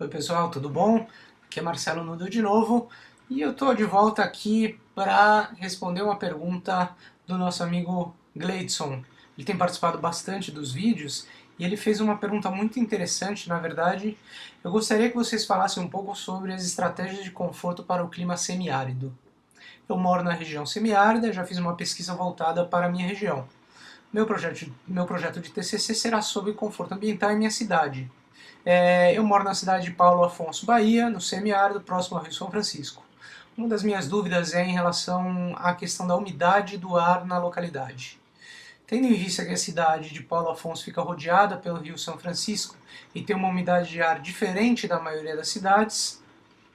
Oi pessoal, tudo bom? Aqui é Marcelo Nudo de novo e eu estou de volta aqui para responder uma pergunta do nosso amigo Gleidson. Ele tem participado bastante dos vídeos e ele fez uma pergunta muito interessante, na verdade. Eu gostaria que vocês falassem um pouco sobre as estratégias de conforto para o clima semiárido. Eu moro na região semiárida, já fiz uma pesquisa voltada para a minha região. Meu projeto de TCC será sobre conforto ambiental em minha cidade. Eu moro na cidade de Paulo Afonso, Bahia, no semiárido, próximo ao Rio São Francisco. Uma das minhas dúvidas é em relação à questão da umidade do ar na localidade. Tendo em vista que a cidade de Paulo Afonso fica rodeada pelo Rio São Francisco e tem uma umidade de ar diferente da maioria das cidades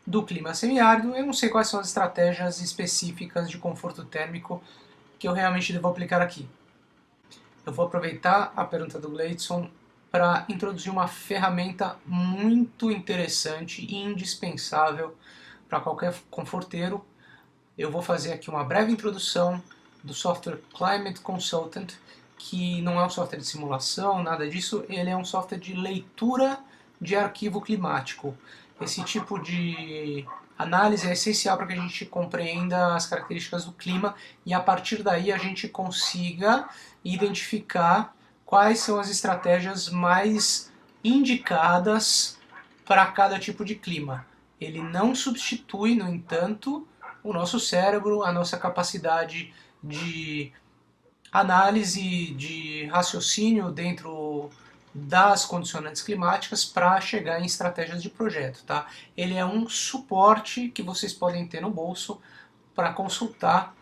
do clima semiárido, eu não sei quais são as estratégias específicas de conforto térmico que eu realmente devo aplicar aqui. Eu vou aproveitar a pergunta do Gleidson para introduzir uma ferramenta muito interessante e indispensável para qualquer conforteiro. Eu vou fazer aqui uma breve introdução do software Climate Consultant, que não é um software de simulação, nada disso, ele é um software de leitura de arquivo climático. Esse tipo de análise é essencial para que a gente compreenda as características do clima e a partir daí a gente consiga identificar quais são as estratégias mais indicadas para cada tipo de clima. Ele não substitui, no entanto, o nosso cérebro, a nossa capacidade de análise, de raciocínio dentro das condicionantes climáticas para chegar em estratégias de projeto. Tá? Ele é um suporte que vocês podem ter no bolso para consultar,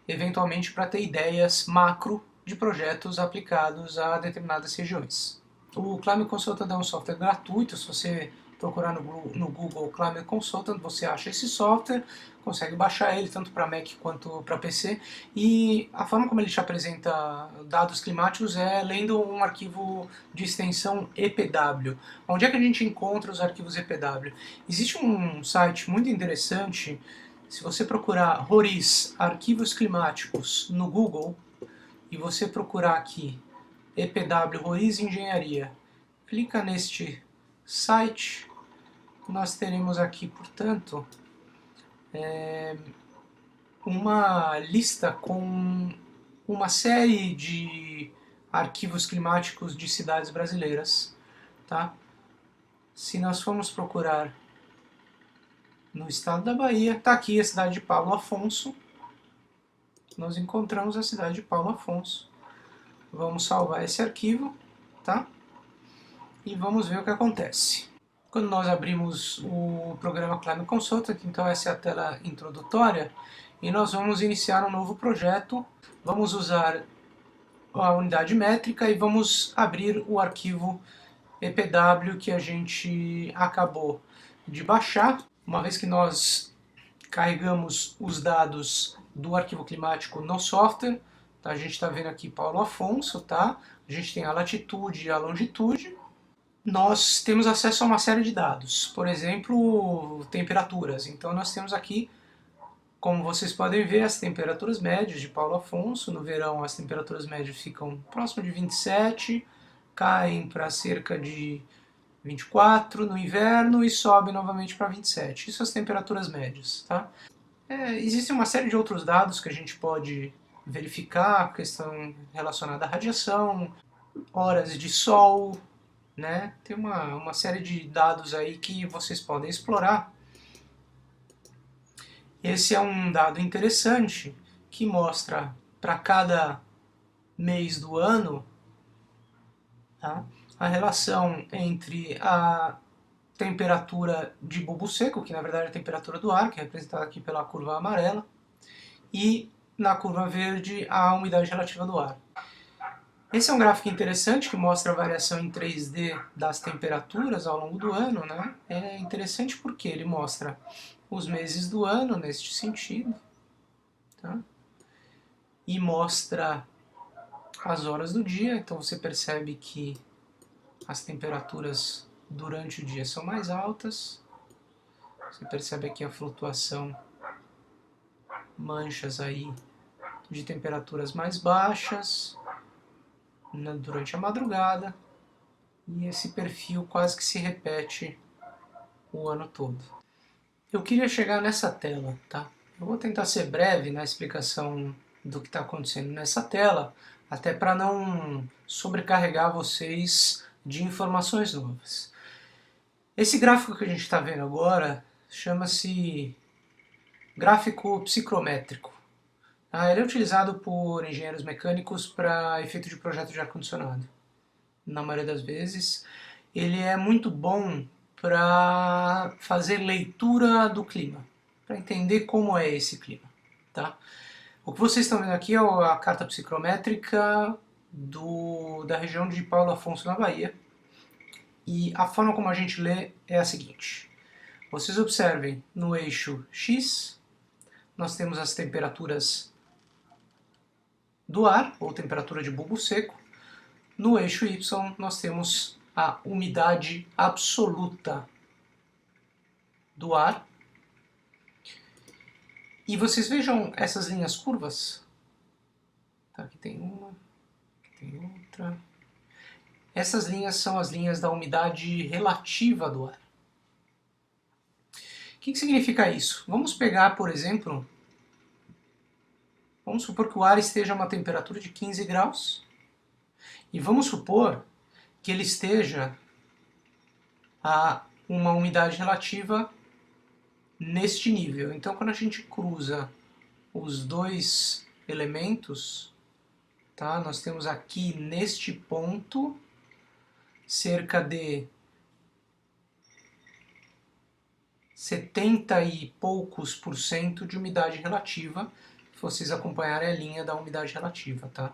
eventualmente para ter ideias macro de projetos aplicados a determinadas regiões. O Climate Consultant é um software gratuito, se você procurar no Google Climate Consultant, você acha esse software, consegue baixar ele tanto para Mac quanto para PC, e a forma como ele te apresenta dados climáticos é lendo um arquivo de extensão EPW. Onde é que a gente encontra os arquivos EPW? Existe um site muito interessante, se você procurar RORIS, Arquivos Climáticos, no Google, e você procurar aqui EPW RORIS Engenharia, clica neste site, nós teremos aqui, portanto, uma lista com uma série de arquivos climáticos de cidades brasileiras. Tá? Se nós formos procurar no estado da Bahia, está aqui a cidade de Paulo Afonso, nós encontramos a cidade de Paulo Afonso. Vamos salvar esse arquivo, tá? E vamos ver o que acontece. Quando nós abrimos o programa Climate Consultant, então essa é a tela introdutória, e nós vamos iniciar um novo projeto. Vamos usar a unidade métrica e vamos abrir o arquivo EPW que a gente acabou de baixar. Uma vez que nós carregamos os dados do arquivo climático no software, tá? A gente está vendo aqui Paulo Afonso, tá? A gente tem a latitude e a longitude. Nós temos acesso a uma série de dados, por exemplo, temperaturas. Então nós temos aqui, como vocês podem ver, as temperaturas médias de Paulo Afonso. No verão as temperaturas médias ficam próximo de 27, caem para cerca de 24 no inverno e sobem novamente para 27. Isso as temperaturas médias. Tá? Existe uma série de outros dados que a gente pode verificar, questão relacionada à radiação, horas de sol, né? Tem uma série de dados aí que vocês podem explorar. Esse é um dado interessante que mostra para cada mês do ano, tá, a relação entre a temperatura de bulbo seco, que na verdade é a temperatura do ar, que é representada aqui pela curva amarela, e na curva verde a umidade relativa do ar. Esse é um gráfico interessante que mostra a variação em 3D das temperaturas ao longo do ano, né? É interessante porque ele mostra os meses do ano neste sentido, tá? E mostra as horas do dia, então você percebe que as temperaturas durante o dia são mais altas. Você percebe aqui a flutuação, manchas aí de temperaturas mais baixas durante a madrugada, e esse perfil quase que se repete o ano todo. Eu queria chegar nessa tela, tá? Eu vou tentar ser breve na explicação do que está acontecendo nessa tela, até para não sobrecarregar vocês de informações novas. Esse gráfico que a gente está vendo agora chama-se gráfico psicrométrico. Ele é utilizado por engenheiros mecânicos para efeito de projeto de ar-condicionado. Na maioria das vezes, ele é muito bom para fazer leitura do clima, para entender como é esse clima. Tá? O que vocês estão vendo aqui é a carta psicrométrica da região de Paulo Afonso, na Bahia. E a forma como a gente lê é a seguinte. Vocês observem, no eixo X, nós temos as temperaturas do ar, ou temperatura de bulbo seco. No eixo Y, nós temos a umidade absoluta do ar. E vocês vejam essas linhas curvas. Tá, aqui tem uma, aqui tem outra. Essas linhas são as linhas da umidade relativa do ar. O que significa isso? Vamos pegar, por exemplo, vamos supor que o ar esteja a uma temperatura de 15 graus e vamos supor que ele esteja a uma umidade relativa neste nível. Então, quando a gente cruza os dois elementos, tá, nós temos aqui neste ponto cerca de 70 e poucos por cento de umidade relativa, se vocês acompanharem a linha da umidade relativa, tá?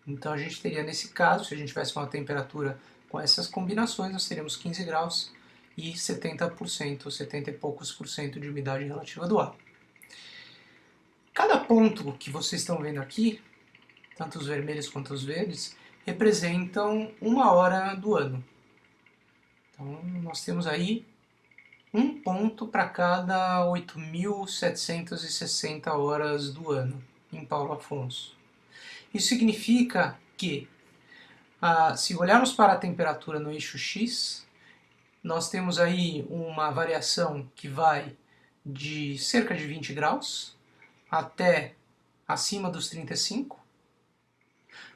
Então a gente teria nesse caso, se a gente tivesse uma temperatura com essas combinações, nós teríamos 15 graus e 70%, 70 e poucos por cento de umidade relativa do ar. Cada ponto que vocês estão vendo aqui, tanto os vermelhos quanto os verdes, representam uma hora do ano. Então nós temos aí um ponto para cada 8.760 horas do ano em Paulo Afonso. Isso significa que, se olharmos para a temperatura no eixo X, nós temos aí uma variação que vai de cerca de 20 graus até acima dos 35,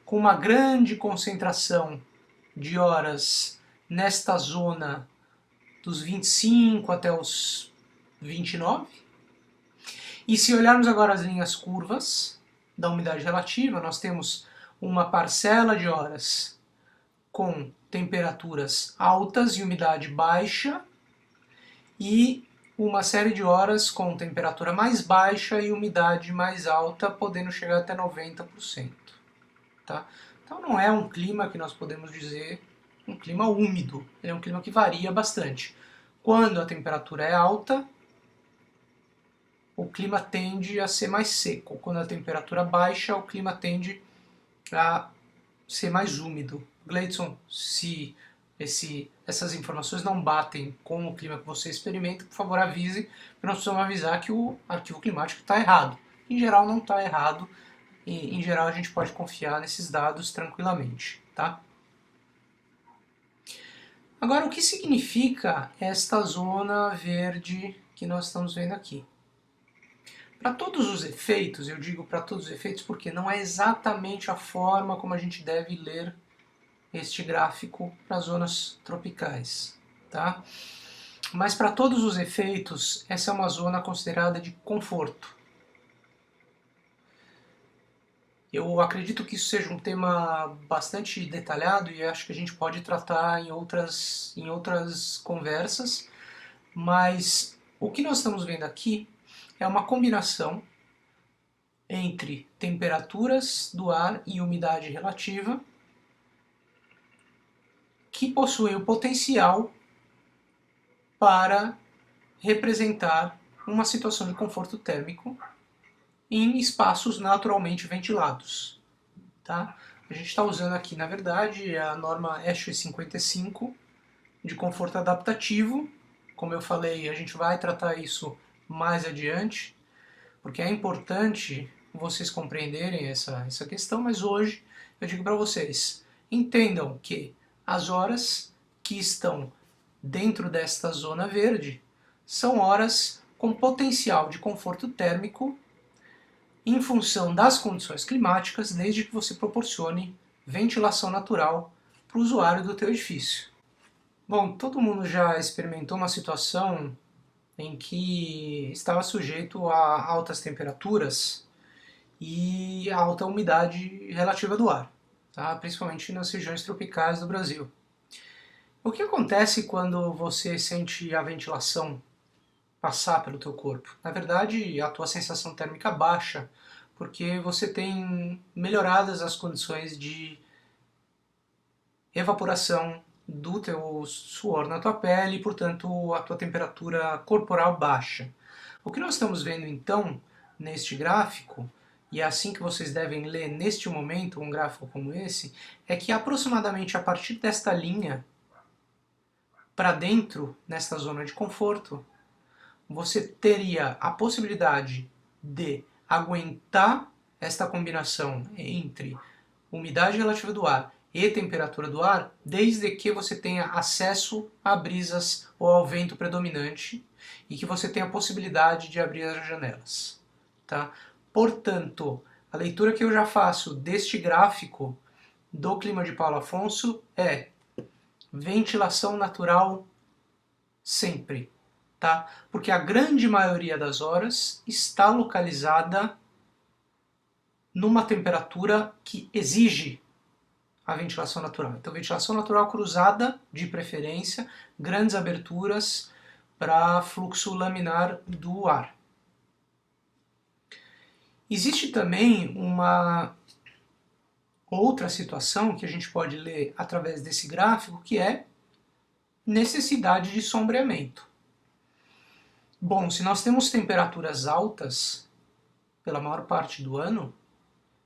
com uma grande concentração de horas nesta zona dos 25 até os 29. E se olharmos agora as linhas curvas da umidade relativa, nós temos uma parcela de horas com temperaturas altas e umidade baixa e uma série de horas com temperatura mais baixa e umidade mais alta, podendo chegar até 90%. Tá? Então não é um clima que nós podemos dizer um clima úmido, ele é um clima que varia bastante. Quando a temperatura é alta, o clima tende a ser mais seco. Quando a temperatura baixa, o clima tende a ser mais úmido. Gleidson, se essas informações não batem com o clima que você experimenta, por favor avise, porque nós precisamos avisar que o arquivo climático está errado. Em geral não está errado, e em geral a gente pode confiar nesses dados tranquilamente. Tá? Agora, o que significa esta zona verde que nós estamos vendo aqui? Para todos os efeitos, eu digo para todos os efeitos porque não é exatamente a forma como a gente deve ler este gráfico para zonas tropicais, tá? Mas para todos os efeitos, essa é uma zona considerada de conforto. Eu acredito que isso seja um tema bastante detalhado e acho que a gente pode tratar em outras conversas, mas o que nós estamos vendo aqui é uma combinação entre temperaturas do ar e umidade relativa que possuem o potencial para representar uma situação de conforto térmico em espaços naturalmente ventilados. Tá? A gente está usando aqui, na verdade, a norma ASHRAE 55 de conforto adaptativo. Como eu falei, a gente vai tratar isso mais adiante, porque é importante vocês compreenderem essa questão, mas hoje eu digo para vocês, entendam que as horas que estão dentro desta zona verde são horas com potencial de conforto térmico em função das condições climáticas, desde que você proporcione ventilação natural para o usuário do teu edifício. Bom, todo mundo já experimentou uma situação em que estava sujeito a altas temperaturas e a alta umidade relativa do ar, tá? Principalmente nas regiões tropicais do Brasil. O que acontece quando você sente a ventilação passar pelo teu corpo? Na verdade, a tua sensação térmica baixa, porque você tem melhoradas as condições de evaporação do teu suor na tua pele e, portanto, a tua temperatura corporal baixa. O que nós estamos vendo, então, neste gráfico, e é assim que vocês devem ler neste momento um gráfico como esse, é que aproximadamente a partir desta linha para dentro, nesta zona de conforto, você teria a possibilidade de aguentar esta combinação entre umidade relativa do ar e temperatura do ar, desde que você tenha acesso a brisas ou ao vento predominante e que você tenha a possibilidade de abrir as janelas. Tá? Portanto, a leitura que eu já faço deste gráfico do clima de Paulo Afonso é ventilação natural sempre, tá? Porque a grande maioria das horas está localizada numa temperatura que exige a ventilação natural. Então, ventilação natural cruzada, de preferência, grandes aberturas para fluxo laminar do ar. Existe também uma outra situação que a gente pode ler através desse gráfico, que é necessidade de sombreamento. Bom, se nós temos temperaturas altas pela maior parte do ano,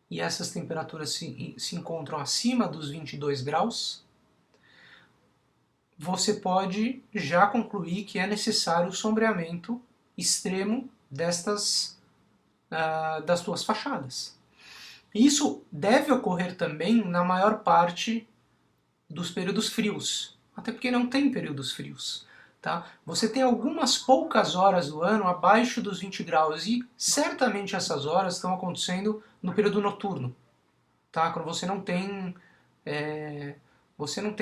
e essas temperaturas se encontram acima dos 22 graus, você pode já concluir que é necessário o sombreamento extremo das suas fachadas. Isso deve ocorrer também na maior parte dos períodos frios, até porque não tem períodos frios. Tá? Você tem algumas poucas horas do ano abaixo dos 20 graus e certamente essas horas estão acontecendo no período noturno, tá? Quando você não tem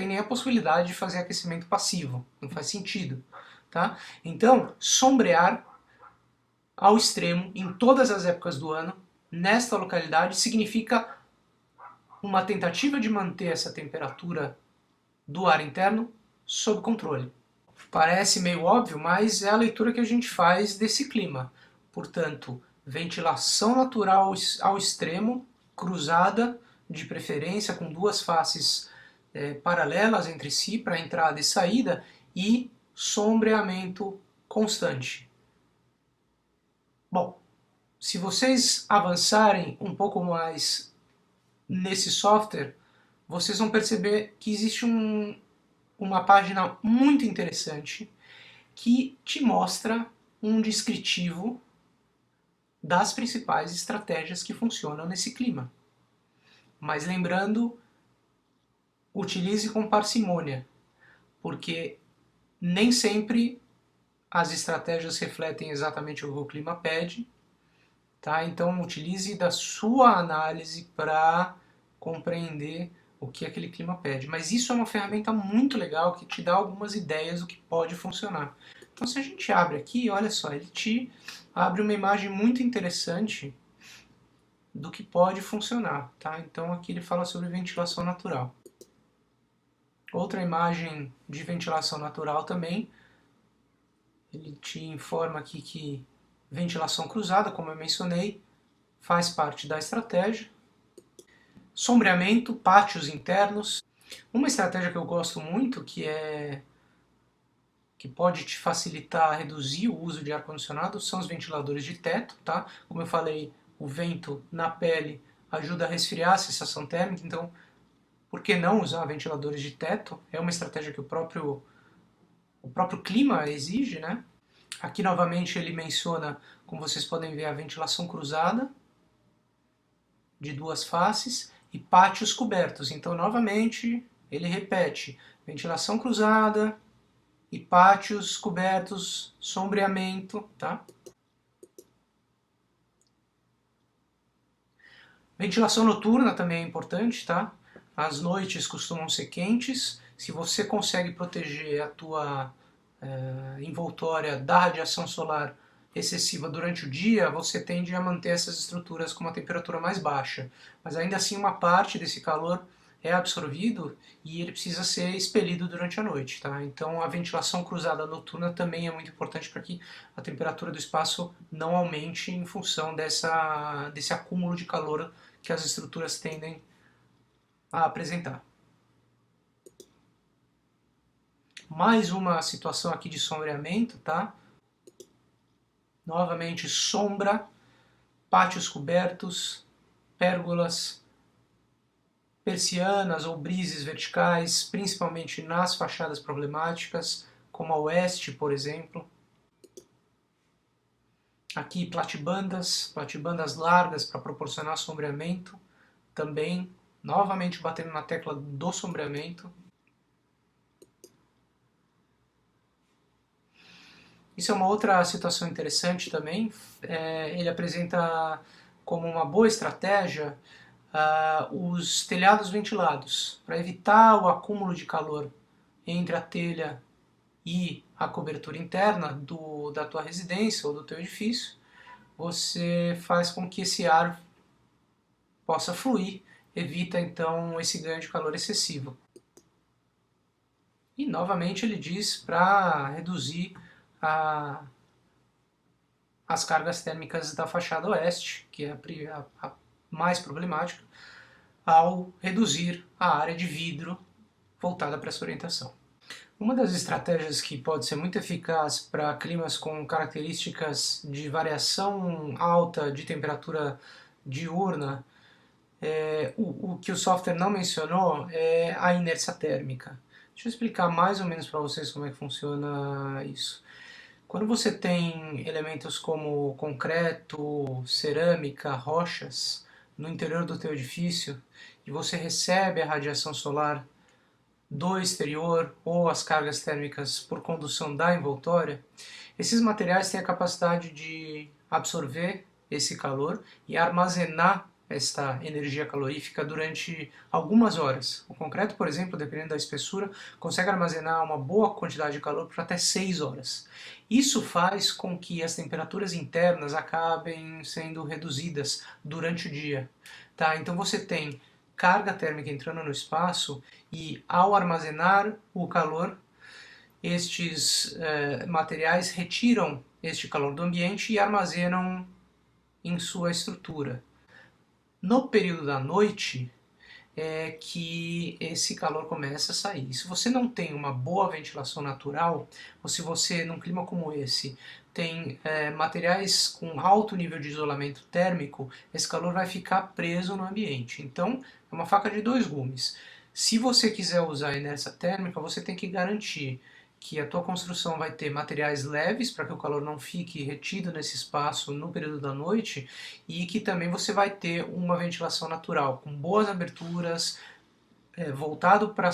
nem a possibilidade de fazer aquecimento passivo, não faz sentido. Tá? Então, sombrear ao extremo em todas as épocas do ano nesta localidade significa uma tentativa de manter essa temperatura do ar interno sob controle. Parece meio óbvio, mas é a leitura que a gente faz desse clima. Portanto, ventilação natural ao extremo, cruzada, de preferência com duas faces paralelas entre si para entrada e saída, e sombreamento constante. Bom, se vocês avançarem um pouco mais nesse software, vocês vão perceber que existe uma página muito interessante que te mostra um descritivo das principais estratégias que funcionam nesse clima. Mas lembrando, utilize com parcimônia, porque nem sempre as estratégias refletem exatamente o que o clima pede, tá? Então utilize da sua análise para compreender o que aquele clima pede. Mas isso é uma ferramenta muito legal que te dá algumas ideias do que pode funcionar. Então se a gente abre aqui, olha só, ele te abre uma imagem muito interessante do que pode funcionar, tá? Então aqui ele fala sobre ventilação natural. Outra imagem de ventilação natural também, ele te informa aqui que ventilação cruzada, como eu mencionei, faz parte da estratégia. Sombreamento, pátios internos. Uma estratégia que eu gosto muito, que pode te facilitar reduzir o uso de ar-condicionado, são os ventiladores de teto, tá? Como eu falei, o vento na pele ajuda a resfriar a sensação térmica, então por que não usar ventiladores de teto? É uma estratégia que o próprio clima exige, né? Aqui novamente ele menciona, como vocês podem ver, a ventilação cruzada de duas faces e pátios cobertos. Então novamente ele repete, ventilação cruzada, e pátios cobertos, sombreamento, tá? Ventilação noturna também é importante, tá? As noites costumam ser quentes. Se você consegue proteger a tua envoltória da radiação solar excessiva durante o dia, você tende a manter essas estruturas com uma temperatura mais baixa. Mas ainda assim, uma parte desse calor é absorvido e ele precisa ser expelido durante a noite, tá? Então, a ventilação cruzada noturna também é muito importante para que a temperatura do espaço não aumente em função desse acúmulo de calor que as estruturas tendem a apresentar. Mais uma situação aqui de sombreamento, tá? Novamente sombra, pátios cobertos, pérgolas, persianas ou brises verticais, principalmente nas fachadas problemáticas, como a oeste, por exemplo. Aqui platibandas largas para proporcionar sombreamento, também, novamente batendo na tecla do sombreamento. Isso é uma outra situação interessante também. Ele apresenta como uma boa estratégia os telhados ventilados, para evitar o acúmulo de calor entre a telha e a cobertura interna da tua residência ou do teu edifício. Você faz com que esse ar possa fluir, evita então esse ganho de calor excessivo. E novamente ele diz para reduzir as cargas térmicas da fachada oeste, que é a mais problemática, ao reduzir a área de vidro voltada para essa orientação. Uma das estratégias que pode ser muito eficaz para climas com características de variação alta de temperatura diurna, o que o software não mencionou é a inércia térmica. Deixa eu explicar mais ou menos para vocês como é que funciona isso. Quando você tem elementos como concreto, cerâmica, rochas no interior do teu edifício e você recebe a radiação solar do exterior ou as cargas térmicas por condução da envoltória, esses materiais têm a capacidade de absorver esse calor e armazenar esta energia calorífica durante algumas horas. O concreto, por exemplo, dependendo da espessura, consegue armazenar uma boa quantidade de calor por até 6 horas. Isso faz com que as temperaturas internas acabem sendo reduzidas durante o dia. Tá? Então você tem carga térmica entrando no espaço e, ao armazenar o calor, estes materiais retiram este calor do ambiente e armazenam em sua estrutura. No período da noite é que esse calor começa a sair. Se você não tem uma boa ventilação natural, ou se você, num clima como esse, tem materiais com alto nível de isolamento térmico, esse calor vai ficar preso no ambiente. Então, é uma faca de dois gumes. Se você quiser usar inércia térmica, você tem que garantir que a tua construção vai ter materiais leves para que o calor não fique retido nesse espaço no período da noite e que também você vai ter uma ventilação natural, com boas aberturas, voltado para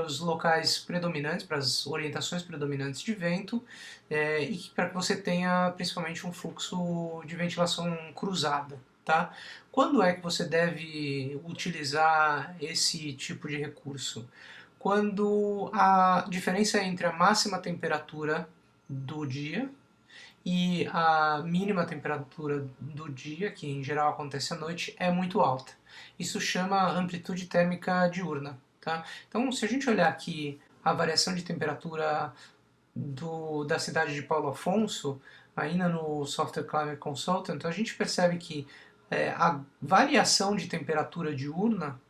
os locais predominantes, para as orientações predominantes de vento, e para que você tenha principalmente um fluxo de ventilação cruzada. Tá? Quando é que você deve utilizar esse tipo de recurso? Quando a diferença entre a máxima temperatura do dia e a mínima temperatura do dia, que em geral acontece à noite, é muito alta. Isso chama amplitude térmica diurna. Tá? Então, se a gente olhar aqui a variação de temperatura da cidade de Paulo Afonso, ainda no Software Climate Consultant, a gente percebe que a variação de temperatura diurna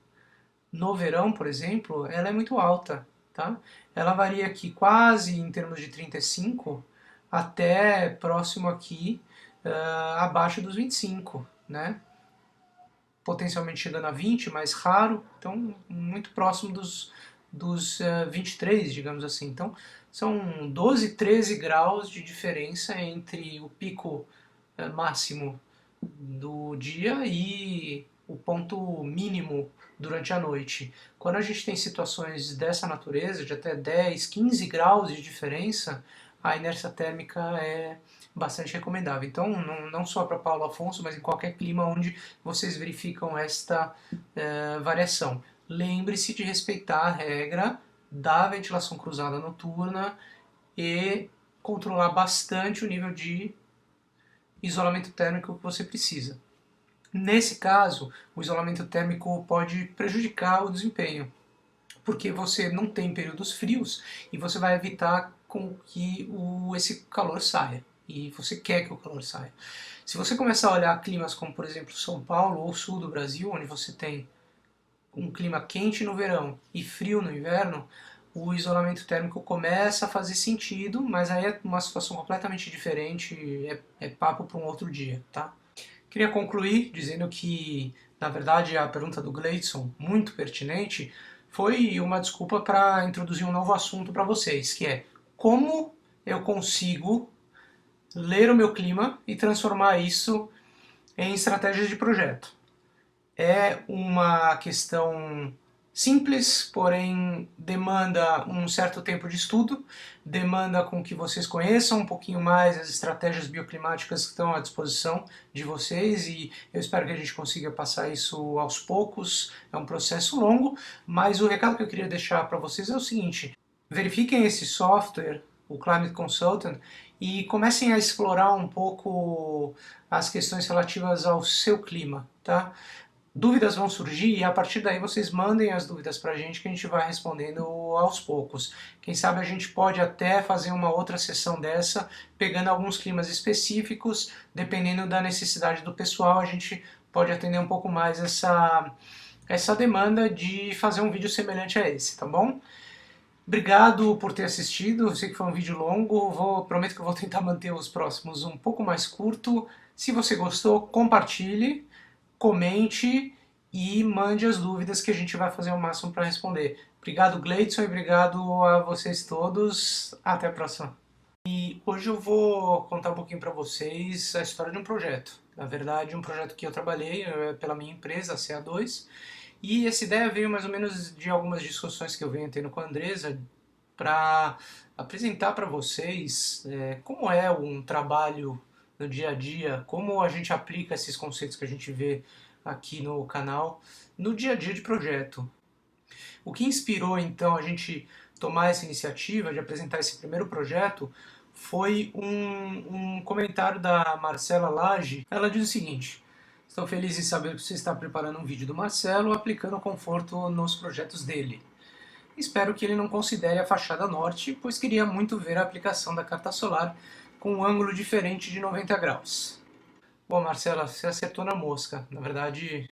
no verão, por exemplo, ela é muito alta. Tá? Ela varia aqui quase em termos de 35 até próximo aqui, abaixo dos 25, né? Potencialmente chegando a 20, mais raro, então muito próximo dos 23, digamos assim. Então são 12, 13 graus de diferença entre o pico máximo do dia e o ponto mínimo durante a noite. Quando a gente tem situações dessa natureza, de até 10, 15 graus de diferença, a inércia térmica é bastante recomendável. Então, não só para Paulo Afonso, mas em qualquer clima onde vocês verificam esta variação. Lembre-se de respeitar a regra da ventilação cruzada noturna e controlar bastante o nível de isolamento térmico que você precisa. Nesse caso, o isolamento térmico pode prejudicar o desempenho, porque você não tem períodos frios e você vai evitar com que esse calor saia. E você quer que o calor saia. Se você começar a olhar climas como, por exemplo, São Paulo ou sul do Brasil, onde você tem um clima quente no verão e frio no inverno, o isolamento térmico começa a fazer sentido, mas aí é uma situação completamente diferente, é papo para um outro dia, tá? Queria concluir dizendo que, na verdade, a pergunta do Gleidson, muito pertinente, foi uma desculpa para introduzir um novo assunto para vocês, que é como eu consigo ler o meu clima e transformar isso em estratégias de projeto. É uma questão simples, porém demanda um certo tempo de estudo, demanda com que vocês conheçam um pouquinho mais as estratégias bioclimáticas que estão à disposição de vocês e eu espero que a gente consiga passar isso aos poucos, é um processo longo, mas o recado que eu queria deixar para vocês é o seguinte: verifiquem esse software, o Climate Consultant, e comecem a explorar um pouco as questões relativas ao seu clima, tá? Dúvidas vão surgir e a partir daí vocês mandem as dúvidas para a gente que a gente vai respondendo aos poucos. Quem sabe a gente pode até fazer uma outra sessão dessa, pegando alguns climas específicos, dependendo da necessidade do pessoal, a gente pode atender um pouco mais essa demanda de fazer um vídeo semelhante a esse, tá bom? Obrigado por ter assistido, eu sei que foi um vídeo longo, prometo que eu vou tentar manter os próximos um pouco mais curto. Se você gostou, compartilhe, comente e mande as dúvidas que a gente vai fazer o máximo para responder. Obrigado, Gleidson, e obrigado a vocês todos. Até a próxima. E hoje eu vou contar um pouquinho para vocês a história de um projeto. Na verdade, um projeto que eu trabalhei pela minha empresa, a CA2, e essa ideia veio mais ou menos de algumas discussões que eu venho tendo com a Andresa para apresentar para vocês como é um trabalho no dia a dia, como a gente aplica esses conceitos que a gente vê aqui no canal no dia a dia de projeto. O que inspirou então a gente tomar essa iniciativa de apresentar esse primeiro projeto foi um comentário da Marcela Lage. Ela diz o seguinte: estou feliz em saber que você está preparando um vídeo do Marcelo aplicando conforto nos projetos dele. Espero que ele não considere a fachada norte, pois queria muito ver a aplicação da carta solar com um ângulo diferente de 90 graus. Bom, Marcela, você acertou na mosca. Na verdade,